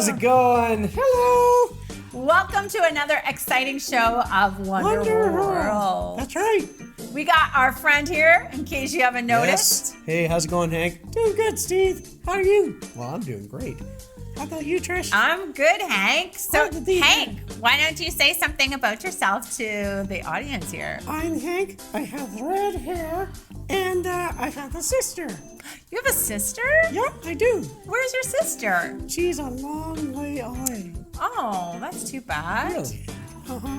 How's it going? Hello. Welcome to another exciting show of Wonder World. That's right. We got our friend here, in case you haven't noticed. Yes. Hey, how's it going, Hank? Doing good, Steve. How are you? Well, I'm doing great. How about you, Trish? I'm good, Hank. So, Hank, why don't you say something about yourself to the audience here? I'm Hank. I have red hair, and I have a sister. You have a sister? Yep, I do. Where's your sister? She's a long way away. Oh, that's too bad. Really? Uh-huh.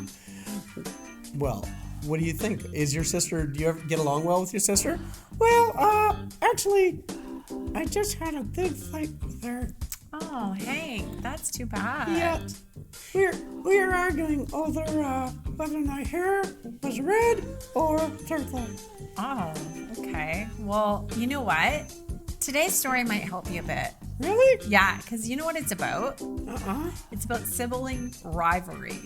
Well, what do you think? Is your sister, do you ever get along well with your sister? Well, actually, I just had a big fight with her. Oh, Hank, that's too bad. Yeah, we were arguing over whether my hair was red or purple. Oh, okay. Well, you know what? Today's story might help you a bit. Really? Yeah, because you know what it's about? Uh-uh. It's about sibling rivalry.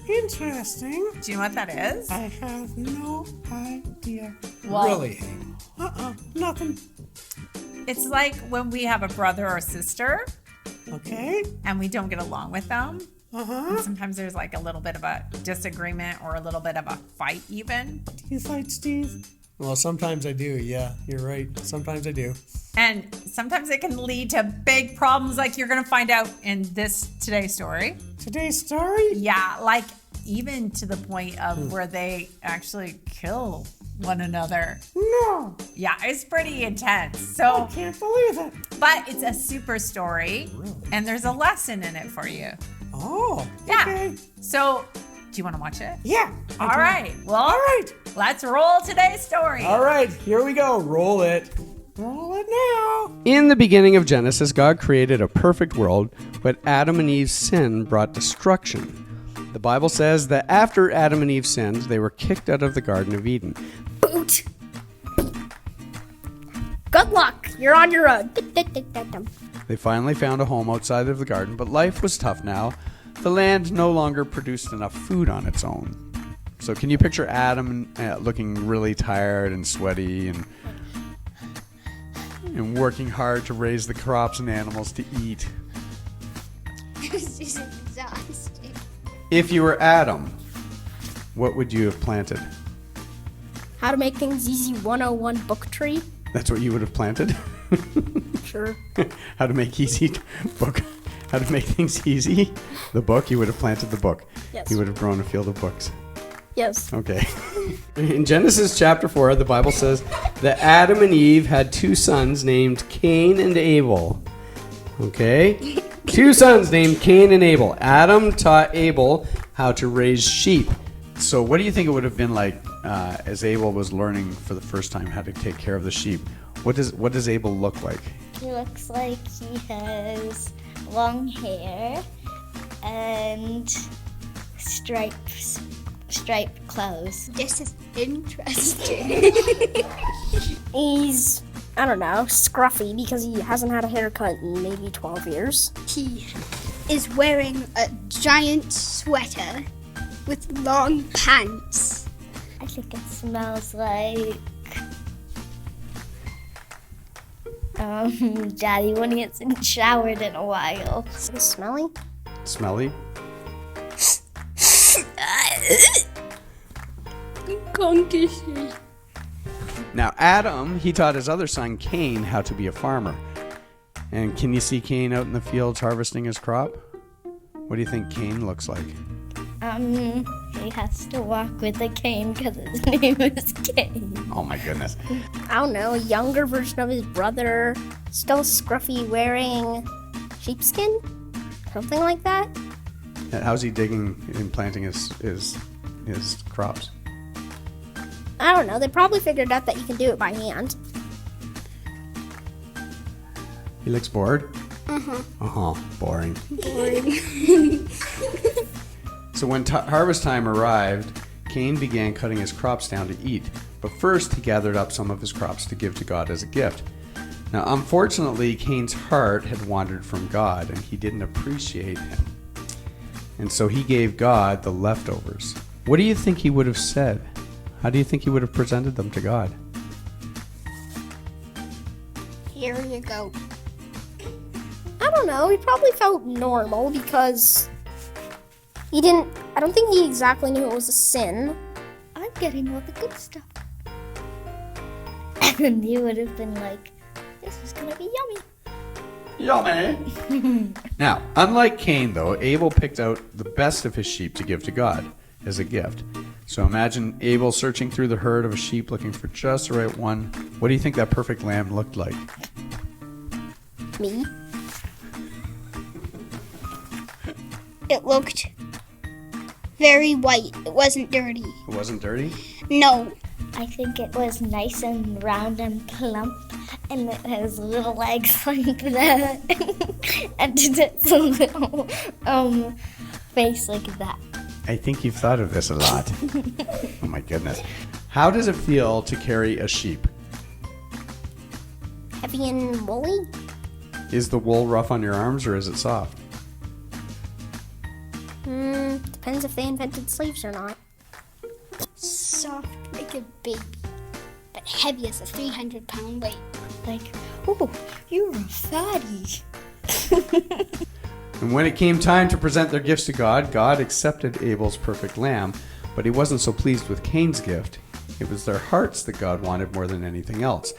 Interesting. Do you know what that is? I have no idea. Well, Really? Nothing. It's like when we have a brother or sister Okay. and we don't get along with them. Uh-huh. Sometimes there's like a little bit of a disagreement or a little bit of a fight even. Do you fight, Steve? Well, sometimes I do. Yeah, you're right. Sometimes I do. And sometimes it can lead to big problems like you're going to find out in today's story. Today's story? Yeah, like even to the point of where they actually kill one another. No. Yeah, it's pretty intense. I So, can't believe it. but it's a super story and there's a lesson in it for you. Oh, Yeah. okay. So, do you want to watch it? Yeah. All right. Well, All right. let's roll today's story. All right, here we go. Roll it. Roll it now. In the beginning of Genesis, God created a perfect world, but Adam and Eve's sin brought destruction. The Bible says that after Adam and Eve sinned, they were kicked out of the Garden of Eden. Boot. Good luck. You're on your own. They finally found a home outside of the garden, but life was tough now. The land no longer produced enough food on its own. So can you picture Adam looking really tired and sweaty and working hard to raise the crops and animals to eat? This is exhausting. If you were Adam, what would you have planted? How to make things easy 101 book tree? That's what you would have planted? Sure. How to make book. How to make things easy? The book? You would have planted the book. Yes. You would have grown a field of books. Yes. Okay. In Genesis chapter 4, the Bible says that Adam and Eve had two sons named Cain and Abel. Okay? Two sons named Cain and Abel. Adam taught Abel how to raise sheep. So what do you think it would have been like as Abel was learning for the first time how to take care of the sheep? What does Abel look like? He looks like he has long hair and striped clothes. This is interesting. He's, I don't know, scruffy because he hasn't had a haircut in maybe 12 years. He is wearing a giant sweater with long pants. I think it smells like Daddy when he hasn't showered in a while. Is he smelly? Smelly? Now, Adam, he taught his other son, Cain, how to be a farmer. And can you see Cain out in the fields harvesting his crop? What do you think Cain looks like? He has to walk with a cane because his name is Cain. Oh my goodness. I don't know, a younger version of his brother, still scruffy, wearing sheepskin? Something like that? And how's he digging and planting his crops? I don't know, they probably figured out that you can do it by hand. He looks bored? Boring. So when harvest time arrived, Cain began cutting his crops down to eat. But first, he gathered up some of his crops to give to God as a gift. Now, unfortunately, Cain's heart had wandered from God, and he didn't appreciate him. And so he gave God the leftovers. What do you think he would have said? How do you think he would have presented them to God? Here you go. I I don't know. He probably felt normal because I don't think he exactly knew it was a sin. I'm getting all the good stuff. And he would have been like, this is gonna be yummy. Yummy. Now, unlike Cain, though, Abel picked out the best of his sheep to give to God as a gift. So imagine Abel searching through the herd of sheep looking for just the right one. What do you think that perfect lamb looked like? Me? It looked very white. It wasn't dirty. It wasn't dirty? No. I think it was nice and round and plump, and it has little legs like that, and its little face like that. I think you've thought of this a lot. Oh my goodness. How does it feel to carry a sheep? Heavy and woolly? Is the wool rough on your arms or is it soft? Depends if they invented sleeves or not. Soft like a baby, but heavy as a 300-pound weight. Like, oh, you're a fatty. And when it came time to present their gifts to God, God accepted Abel's perfect lamb, but he wasn't so pleased with Cain's gift. It was their hearts that God wanted more than anything else.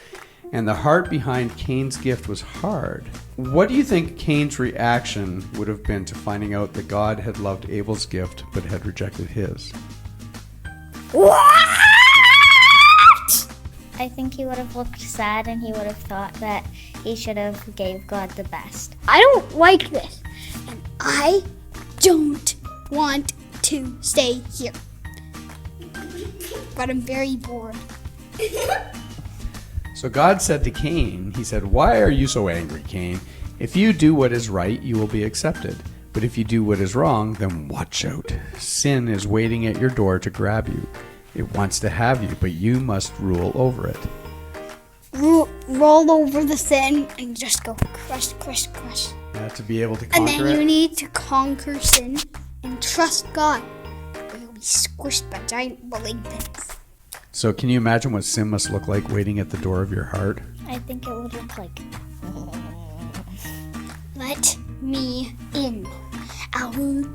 And the heart behind Cain's gift was hard. What do you think Cain's reaction would have been to finding out that God had loved Abel's gift but had rejected his? What? I think he would have looked sad, and he would have thought that he should have gave God the best. I don't like this, and I don't want to stay here. But I'm very bored. So God said to Cain, he said, "Why are you so angry, Cain? If you do what is right, you will be accepted. But if you do what is wrong, then watch out. Sin is waiting at your door to grab you. It wants to have you, but you must rule over it." Roll over the sin and just go crush, crush, crush. To be able to And conquer then you it. need to conquer sin and trust God, or you'll be squished by giant bullying things. So can you imagine what sin must look like waiting at the door of your heart? I think it would look like, Let me in. I will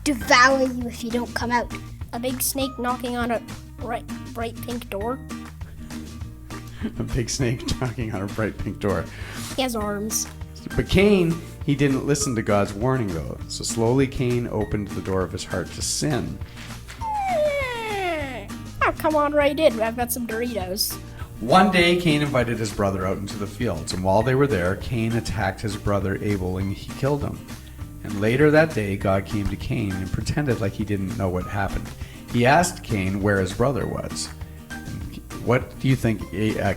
devour you if you don't come out. A big snake knocking on a bright pink door. A big snake knocking on a bright pink door. He has arms. But Cain, he didn't listen to God's warning though. So slowly Cain opened the door of his heart to sin. Oh, come on right in. I've got some Doritos. One day, Cain invited his brother out into the fields, and while they were there, Cain attacked his brother Abel and he killed him. And later that day, God came to Cain and pretended like he didn't know what happened. He asked Cain where his brother was. What do you think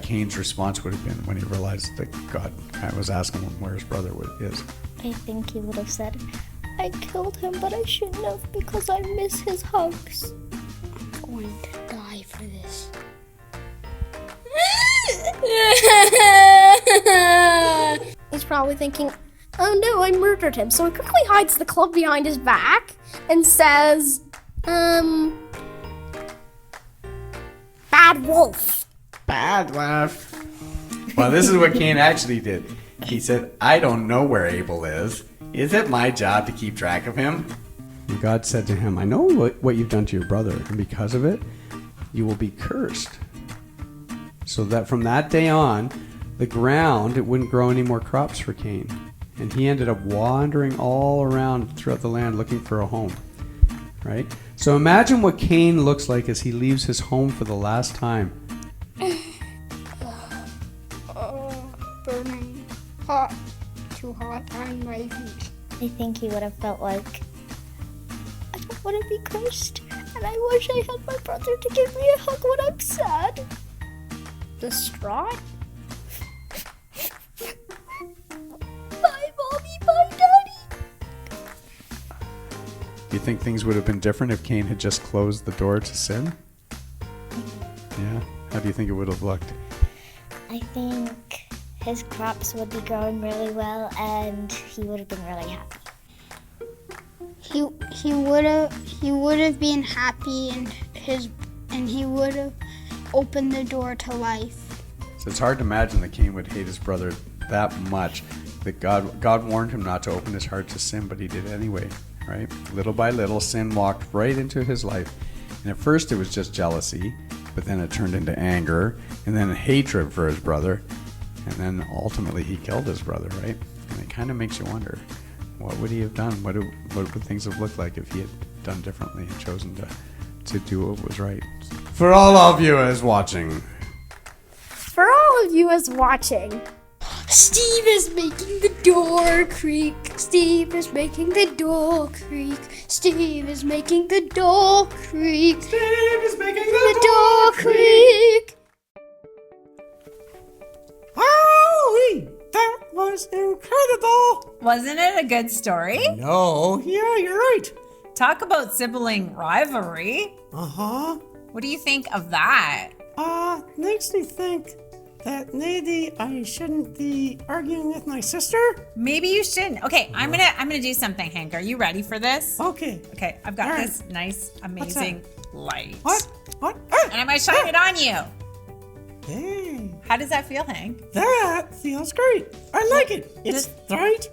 Cain's response would have been when he realized that God was asking him where his brother is? I think he would have said, I killed him, but I shouldn't have because I miss his hugs. I'm going to die for this. He's probably thinking, oh no, I murdered him. So he quickly hides the club behind his back and says, bad wolf. Bad wolf. Well, this is what Cain actually did. He said, I don't know where Abel is. Is it my job to keep track of him? And God said to him, I know what you've done to your brother, and because of it, you will be cursed. So that from that day on, the ground, it wouldn't grow any more crops for Cain. And he ended up wandering all around throughout the land looking for a home. Right? So imagine what Cain looks like as he leaves his home for the last time. Burning. Hot. Too hot. I'm ready. I think he would have felt like, I don't want to be cursed, and I wish I had my brother to give me a hug when I'm sad. Distraught? Bye, Mommy, bye, Daddy. Do you think things would have been different if Cain had just closed the door to sin? Yeah. How do you think it would have looked? I think his crops would be growing really well, and he would have been really happy. He would have been happy, and he would have opened the door to life. So it's hard to imagine that Cain would hate his brother that much that God warned him not to open his heart to sin, but he did anyway, right? Little by little, sin walked right into his life. And at first it was just jealousy, but then it turned into anger, and then hatred for his brother, and then ultimately he killed his brother, right? And it kind of makes you wonder, what would he have done? What would things have looked like if he had done differently and chosen to do what was right? For all of you as watching. For all of you as watching. Steve is making the door creak. Steve is making the door creak. Steve is making the door creak. Steve is making The door creak. Holy, that was incredible. Wasn't it a good story? No, yeah, you're right. Talk about sibling rivalry. Uh-huh. What do you think of that? Makes me think that maybe I shouldn't be arguing with my sister. Maybe you shouldn't. Okay, I'm gonna do something, Hank. Are you ready for this? Okay. Okay, I've got All right. this nice, amazing light. What? And I'm gonna shine it on you. Hey, How does that feel, Hank? that feels great. I like it. It's bright.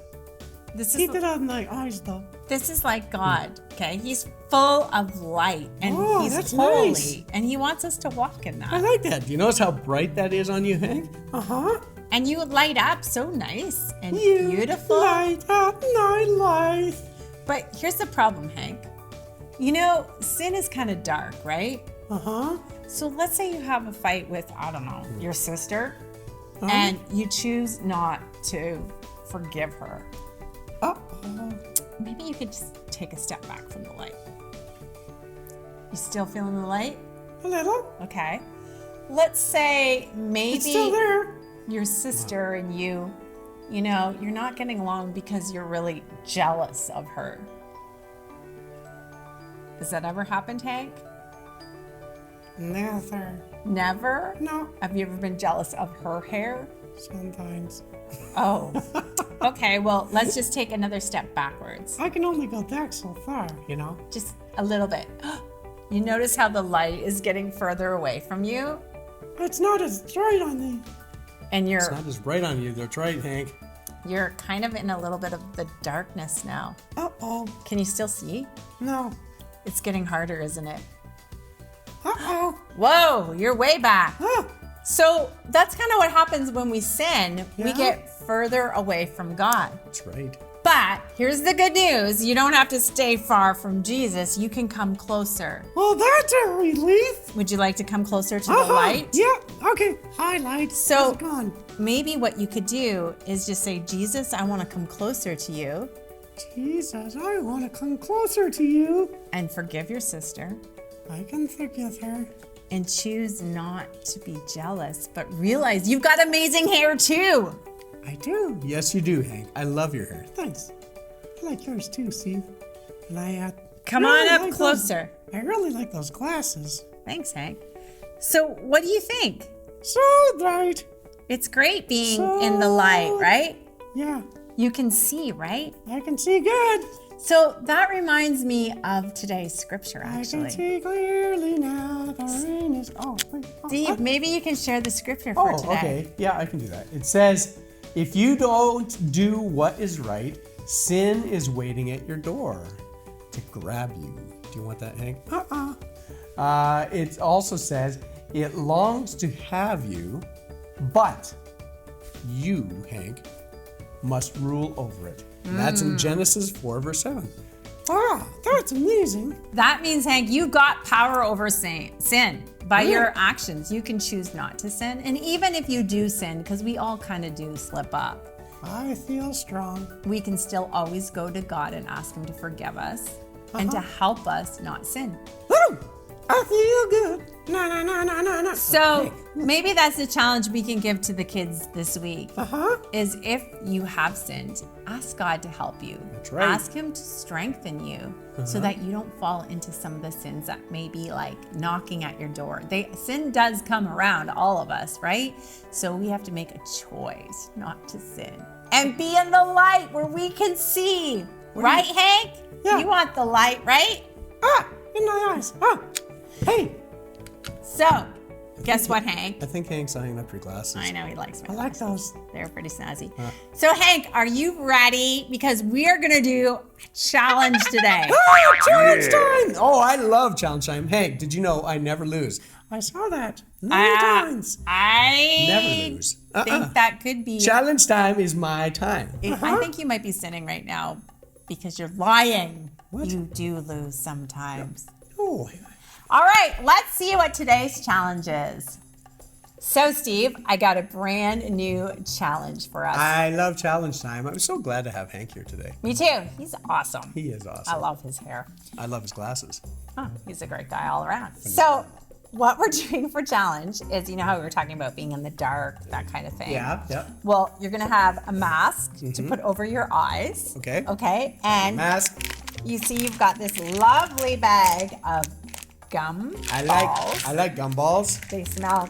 This Keep is it on my eyes, though. this is like God. Okay, He's full of light and Oh, He's that's holy, nice. and He wants us to walk in I that. like that. Do you notice how bright that is on you, Hank? Uh-huh. And you light up so nice and You beautiful. light up my life. But here's the problem, Hank. You know, sin is kind of dark, right? Uh-huh. So let's say you have a fight with, I don't know, your sister, Uh-huh. and you choose not to forgive her. Uh-oh. Maybe you could just take a step back from the light. You still feeling the light? A little. Okay. Let's say maybe It's still there. your sister and you know, you're not getting along because you're really jealous of her. Has that ever happened, Hank? Never. Never? No. Have you ever been jealous of her hair? Sometimes. Oh. Okay, well, let's just take another step backwards. I can only go back so far, you know? Just a little bit. You notice how the light is getting further away from you? It's not as bright on me. And It's not as bright on you. That's right, Hank. you're kind of in a little bit of the darkness now. Uh-oh. Can you still see? No. It's getting harder, isn't it? Uh-oh. Whoa, you're way back. Ah. So that's kind of what happens when we sin. We Yeah. get further away from God. That's right. But here's the good news. You don't have to stay far from Jesus. You can come closer. Well, that's a relief. Would you like to come closer to the light? Yeah. Okay. Hi, light. So- How's it going? Maybe what you could do is just say, Jesus, I want to come closer to you, Jesus, I want to come closer to you. and forgive your sister, I can forgive her. and choose not to be jealous, but realize you've got amazing hair too. I do. Yes, you do, Hank. I love your hair. Thanks. I like yours too, Steve. And I Come really on up like those- closer. I really like those glasses. Thanks, Hank. So what do you think? So bright. It's great being in the light, right? Yeah, You can see, right? I can see good. So that reminds me of today's scripture, I can actually. see clearly now. The rain is. Oh, wait. Oh, Steve, maybe you can share the scripture for today. okay. Yeah, I can do that. It says, if you don't do what is right, sin is waiting at your door to grab you. Do you want that, Hank? It also says, it longs to have you, but you, Hank, must rule over it. That's in Genesis 4, verse 7. Ah, that's amazing. That means, Hank, you got power over sin. By your actions, you can choose not to sin. And even if you do sin, because we all kind of do slip up, I feel strong. we can still always go to God and ask Him to forgive us and to help us not sin. Woo! I feel good. No. So maybe that's a challenge we can give to the kids this week. Is if you have sinned, ask God to help you. That's right. Ask Him to strengthen you so that you don't fall into some of the sins that may be like knocking at your door. Sin does come around all of us, right? So we have to make a choice not to sin and be in the light where we can see. Right, Hank? Yeah. You want the light, right? In my eyes. Hey, So, Guess what, Hank? I think Hank's hanging up your glasses. I know he likes my I like those. They're pretty snazzy. So, Hank, are you ready? Because we are going to do a challenge today. Oh, challenge time! Oh, I love challenge time. Hank, did you know I never lose? I saw that many times. I Never lose. think that could be. Challenge time is my time. I think you might be sinning right now because you're lying. What? You do lose sometimes. Oh, All right, let's see what today's challenge is. So, Steve, I got a brand new challenge for us. I love challenge time. I'm so glad to have Hank here today. Me too. He's awesome. He is awesome. I love his hair. I love his glasses. Oh, he's a great guy all around. So, what we're doing for challenge is, you know how we were talking about being in the dark, that kind of thing. Yeah. Well, you're gonna have a mask to put over your eyes. Okay. Okay. And Mask. you see, you've got this lovely bag of gum balls. I like gumballs. They smell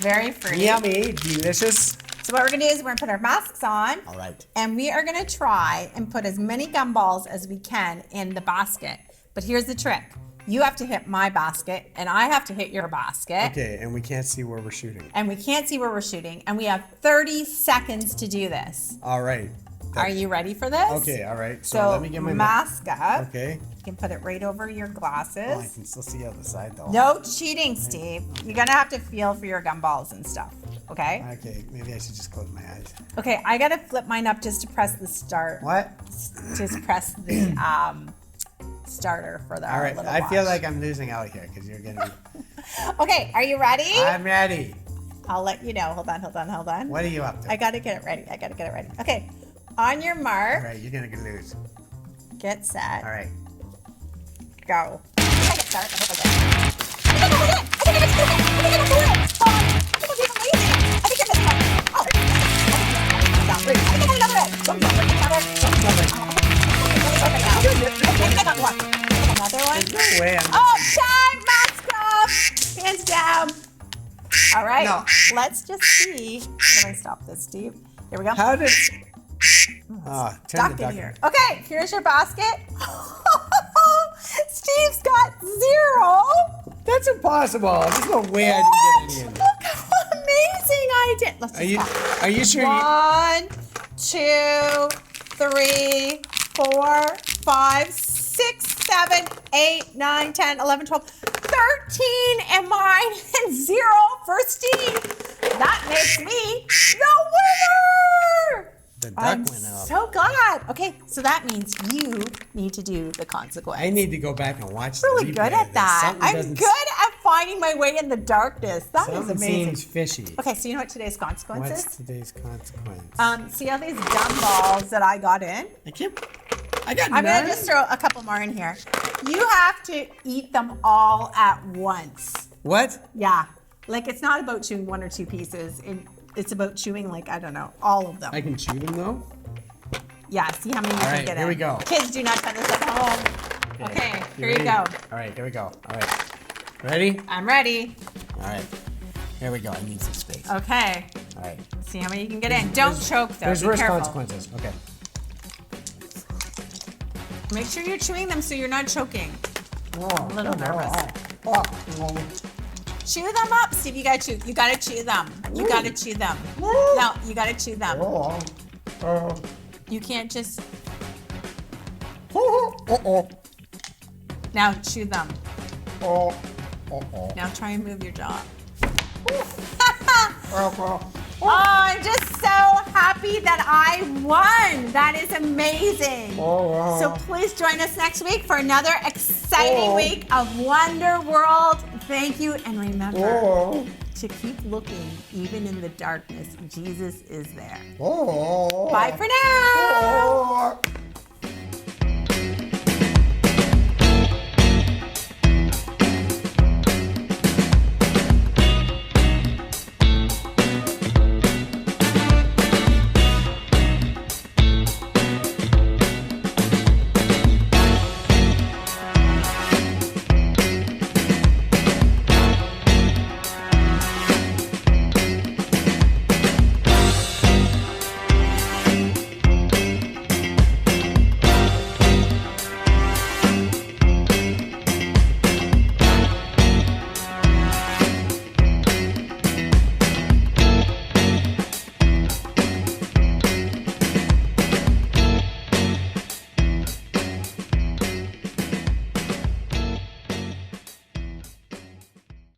very fruity. Yummy, delicious. So what we're gonna do is we're gonna put our masks on. All right. And we are gonna try and put as many gumballs as we can in the basket. But here's the trick. You have to hit my basket and I have to hit your basket. Okay, and we can't see where we're shooting. And we can't see where we're shooting. And we have 30 seconds to do this. All right. Are you ready for this? Okay, all right. So, So let me get my mask up. Okay. You can put it right over your glasses. Oh, I can still see out the side though. No cheating, Steve. You're gonna have to feel for your gumballs and stuff. Okay? Okay, maybe I should just close my eyes. Okay, I gotta flip mine up just to press the start. What? Just press the starter for the All right. little I feel watch. like I'm losing out here because you're getting. Okay, are you ready? I'm ready. I'll let you know. Hold on. What are you up to? I gotta get it ready. Okay. On your mark, All right, you're gonna lose. get set, All right. go. Another one. No way. Oh, time! Mask off! Hands down. All right. No. Let's just see. How do I stop this, Steve? Here we go. How did? Oh, turn Stuck the in duck. here. Okay, here's your basket. Steve's got 0. That's impossible. There's no way I can get any in. Look how amazing I did. Let's just count. Are you sure? 1, 2, 3, 4, 5, 6, 7, 8, 9, 10, 11, 12, 13 and mine and 0 for Steve. That makes me the winner. The duck I'm went up. so glad. Okay, so that means you need to do the consequence. I need to go back and watch. really the replay good of at this. that. Something I'm doesn't- good at finding my way in the darkness. That is Something amazing. seems fishy. Okay, so you know what today's consequence What's is? today's consequence? See all these gum balls that I got in? I got I'm none. gonna just throw a couple more in here. You have to eat them all at once. What? Yeah, like it's not about chewing 1 or 2 pieces. It's about chewing like, I don't know, all of them. I can chew them though. Yeah, see how many you All can right, get here in. we go. Kids, do not try this at home. Okay, here you ready? go. All right, here we go. All right. Ready? I'm ready. All right. Here we go. I need some space. Okay, All right. see how many you can get in. Don't choke though, There's be worse careful. consequences. Okay. Make sure you're chewing them so you're not choking. I'm a little nervous. Oh. Chew them up, Steve. You gotta chew. You gotta chew them. You gotta chew them. No, you gotta chew them. You can't just. Now chew them. Now try and move your jaw. Oh, I'm just so happy that I won. That is amazing. So please join us next week for another exciting week of Wonder World. Thank you. And remember to keep looking even in the darkness. Jesus is there. Bye for now.